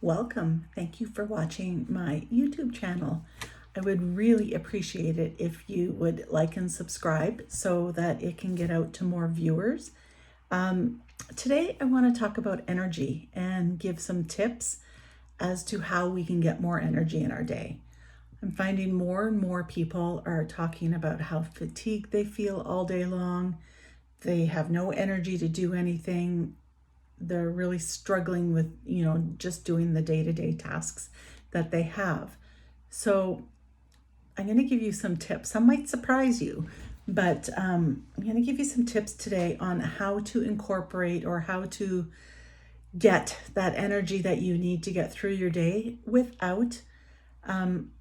Welcome. Thank you for watching my YouTube channel. I would really appreciate it if you would like and subscribe so that it can get out to more viewers. Today I want to talk about energy and give some tips as to how we can get more energy in our day. I'm finding more and more people are talking about how fatigued they feel all day long. They have no energy to do anything. They're really struggling with, just doing the day-to-day tasks that they have. So I'm going to give you some tips. Some might surprise you, but I'm going to give you some tips today on how to incorporate or how to get that energy that you need to get through your day without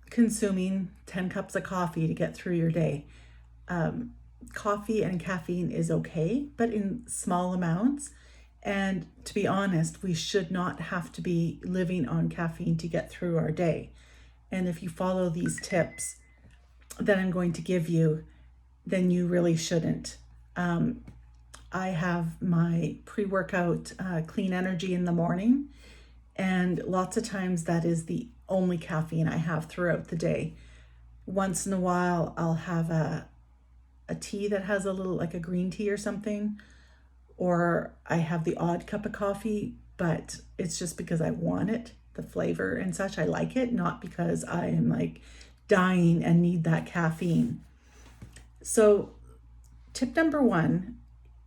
consuming 10 cups of coffee to get through your day. Coffee and caffeine is okay, but in small amounts. And to be honest, we should not have to be living on caffeine to get through our day. And if you follow these tips that I'm going to give you, then you really shouldn't. I have my pre-workout clean energy in the morning, and lots of times that is the only caffeine I have throughout the day. Once in a while, I'll have a tea that has a little, like a green tea or something, or I have the odd cup of coffee, but it's just because I want it, the flavor and such. I like it, not because I am like dying and need that caffeine. So tip number one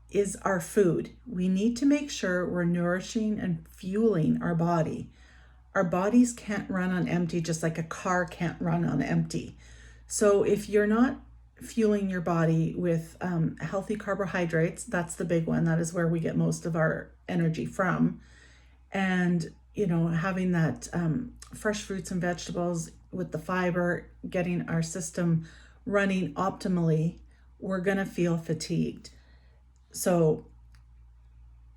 is our food. We need to make sure we're nourishing and fueling our body. Our bodies can't run on empty, just like a car can't run on empty. So if you're not fueling your body with healthy carbohydrates, that's the big one. That is where we get most of our energy from. And, having that fresh fruits and vegetables with the fiber, getting our system running optimally, we're going to feel fatigued. So,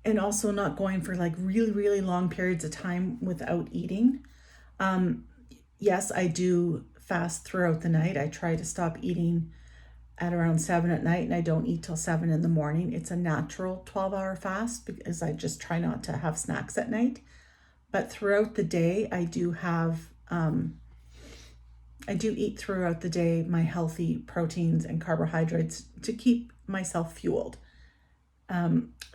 and also not going for like really, really long periods of time without eating. Yes, I do fast throughout the night. I try to stop eating at around 7 at night, and I don't eat till 7 in the morning. It's a natural 12-hour fast because I just try not to have snacks at night. But throughout the day, I do eat throughout the day my healthy proteins and carbohydrates to keep myself fueled.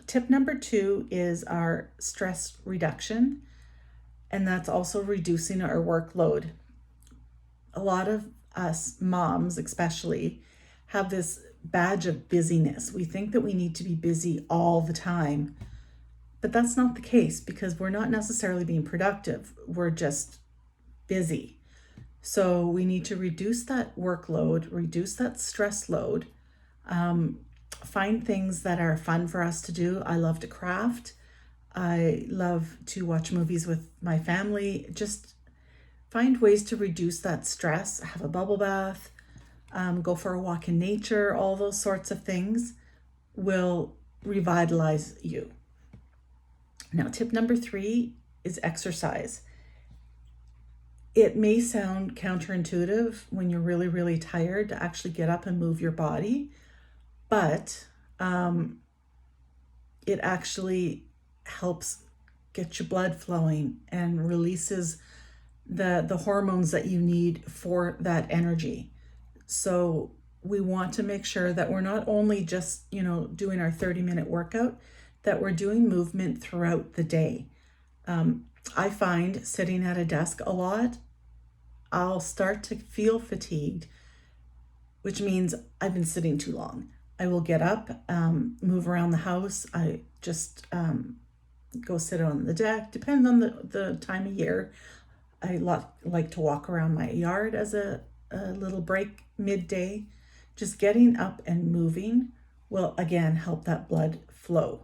Tip number 2 is our stress reduction, and that's also reducing our workload. A lot of us moms, especially, have this badge of busyness. We think that we need to be busy all the time, but that's not the case because we're not necessarily being productive. We're just busy. So we need to reduce that workload, reduce that stress load, find things that are fun for us to do. I love to craft. I love to watch movies with my family. Just find ways to reduce that stress. Have a bubble bath. Go for a walk in nature. All those sorts of things will revitalize you. Now, tip number 3 is exercise. It may sound counterintuitive when you're really, really tired to actually get up and move your body, but it actually helps get your blood flowing and releases the hormones that you need for that energy. So we want to make sure that we're not only just, doing our 30-minute workout, that we're doing movement throughout the day. I find sitting at a desk a lot, I'll start to feel fatigued, which means I've been sitting too long. I will get up, move around the house. I just go sit on the deck, depending on the time of year. I like to walk around my yard as a little break midday. Just getting up and moving will again help that blood flow.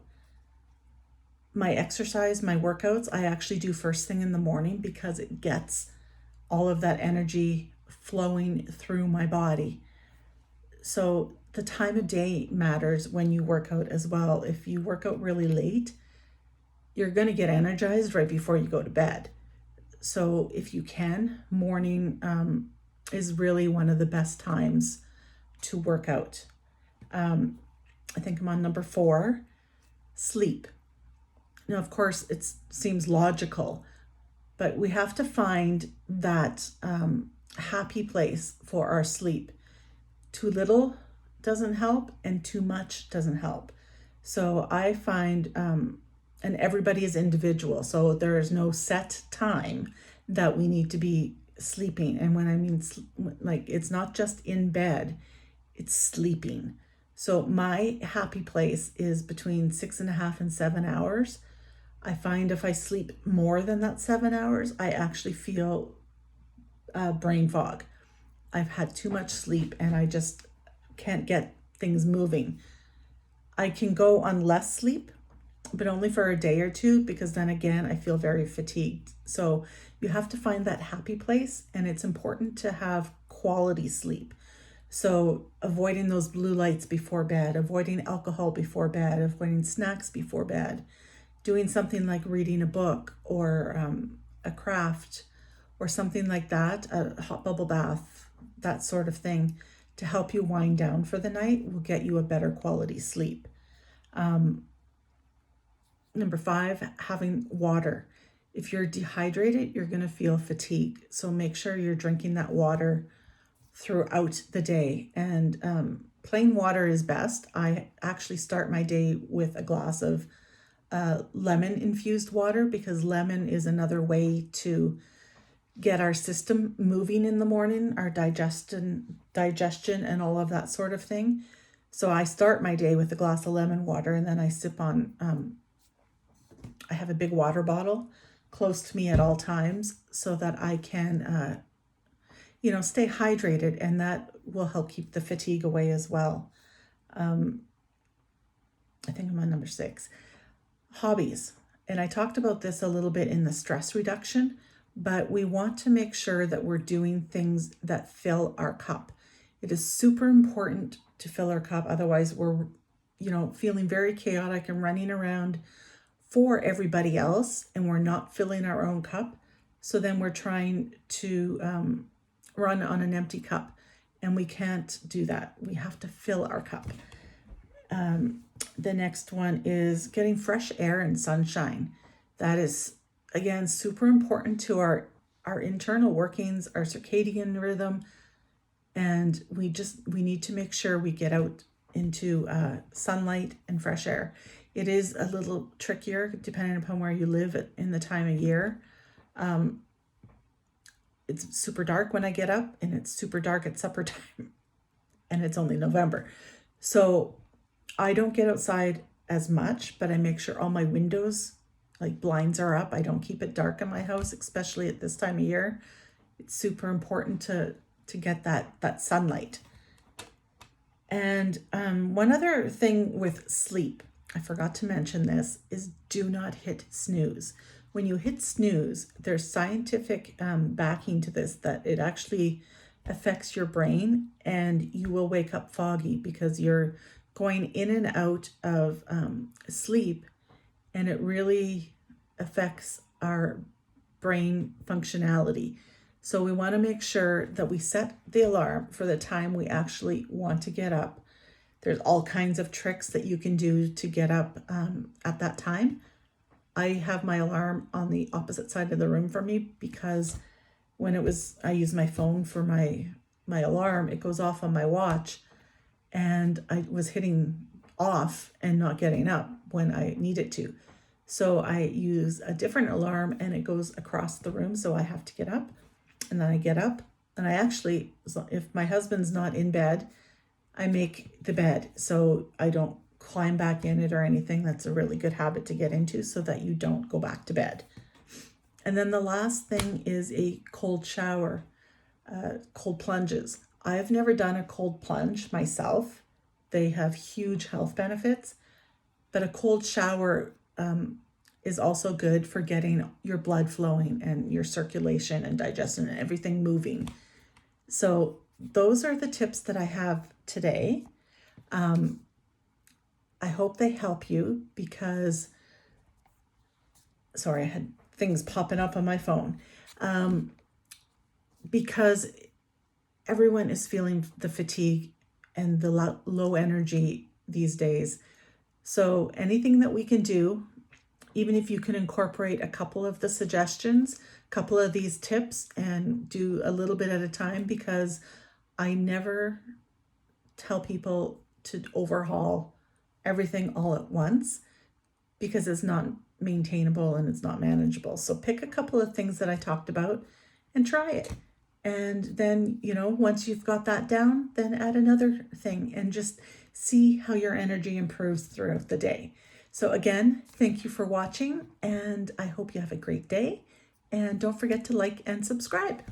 My exercise, my workouts, I actually do first thing in the morning because it gets all of that energy flowing through my body. So the time of day matters when you work out as well. If you work out really late, you're going to get energized right before you go to bed. So if you can, morning is really one of the best times to work out. I think I'm on number 4, sleep. Now, of course, it seems logical. but we have to find that happy place for our sleep. Too little doesn't help, and too much doesn't help. So I find, and everybody is individual, so there is no set time that we need to be sleeping. And when I mean like, it's not just in bed, it's sleeping. So my happy place is between 6.5 and 7 hours. I find if I sleep more than that 7 hours, I actually feel brain fog. I've had too much sleep and I just can't get things moving. I can go on less sleep, but only for a day or two, because then again, I feel very fatigued. So you have to find that happy place, and it's important to have quality sleep. So avoiding those blue lights before bed, avoiding alcohol before bed, avoiding snacks before bed, doing something like reading a book or a craft or something like that, a hot bubble bath, that sort of thing, to help you wind down for the night will get you a better quality sleep. Number 5, having water. If you're dehydrated, you're going to feel fatigue. So make sure you're drinking that water throughout the day. And plain water is best. I actually start my day with a glass of lemon infused water, because lemon is another way to get our system moving in the morning, our digestion and all of that sort of thing. So I start my day with a glass of lemon water, and then I sip on, I have a big water bottle close to me at all times so that I can, stay hydrated, and that will help keep the fatigue away as well. I think I'm on number 6. Hobbies. And I talked about this a little bit in the stress reduction, but we want to make sure that we're doing things that fill our cup. It is super important to fill our cup. Otherwise, we're, feeling very chaotic and running around for everybody else, and we're not filling our own cup. So then we're trying to run on an empty cup, and we can't do that. We have to fill our cup. The next one is getting fresh air and sunshine. That is, again, super important to our internal workings, our circadian rhythm. And we need to make sure we get out into sunlight and fresh air. It is a little trickier depending upon where you live in the time of year. It's super dark when I get up, and it's super dark at supper time, and it's only November. So I don't get outside as much, but I make sure all my windows, like blinds, are up. I don't keep it dark in my house, especially at this time of year. It's super important to get that sunlight. And one other thing with sleep, I forgot to mention this, is do not hit snooze. When you hit snooze, there's scientific backing to this, that it actually affects your brain, and you will wake up foggy because you're going in and out of sleep, and it really affects our brain functionality. So we want to make sure that we set the alarm for the time we actually want to get up. There's all kinds of tricks that you can do to get up at that time. I have my alarm on the opposite side of the room from me, because when I use my phone for my alarm, it goes off on my watch, and I was hitting off and not getting up when I need it to. So I use a different alarm, and it goes across the room, so I have to get up. And then I get up, and I actually, if my husband's not in bed, I make the bed so I don't climb back in it or anything. That's a really good habit to get into, so that you don't go back to bed. And then the last thing is a cold shower, cold plunges. I've never done a cold plunge myself. They have huge health benefits, but a cold shower is also good for getting your blood flowing and your circulation and digestion and everything moving. So those are the tips that I have today. I hope they help you, because, sorry, I had things popping up on my phone, because everyone is feeling the fatigue and the low energy these days. So anything that we can do even if you can incorporate a couple of the suggestions, a couple of these tips, and do a little bit at a time, because I never tell people to overhaul everything all at once, because it's not maintainable and it's not manageable. So pick a couple of things that I talked about and try it. And then, once you've got that down, then add another thing and just see how your energy improves throughout the day. So again, thank you for watching, and I hope you have a great day. And don't forget to like and subscribe.